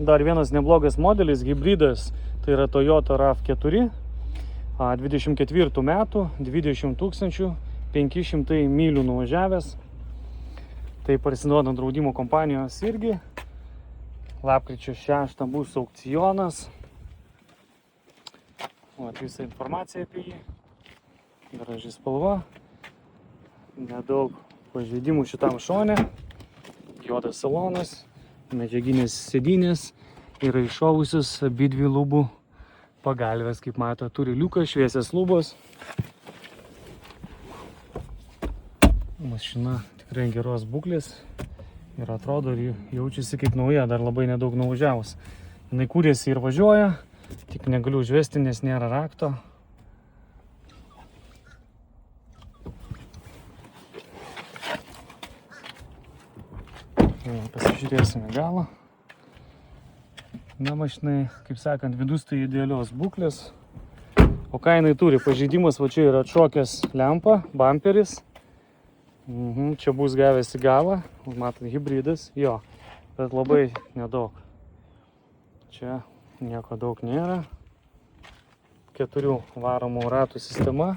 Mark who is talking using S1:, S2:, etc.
S1: Dar vienas neblogas modelis, hybridas, tai yra Toyota RAV4, 24 metų, 20 500 mylių nuvažiavęs. Tai parsiduodant draudimo kompanijos irgi. Lapkričio 6 bus aukcionas. Visa informacija apie jį. Graži spalva. Nedaug pažeidimų šitam šone. Juodas salonas, medžiaginės sėdynės, yra iššovusios abidvi lubų pagalvės, kaip mato, turi liuką, šviesias lubos. Mašina tikrai geros būklės ir atrodo ir jaučiasi kaip nauja, dar labai nedaug nuvažiavus. Jinai kūrėsi ir važiuoja, tik negaliu užvesti, nes nėra rakto. Pasižiūrėsime galą. Na, mašinai, kaip sakant, vidus tai idealios būklės. O ką jinai turi? Pažeidimas, va čia yra atšokęs lempa, bamperis. Čia bus gavęs į galą. Matot, hybridas. Jo, bet labai nedaug. Čia nieko daug nėra. 4 varomų ratų sistema.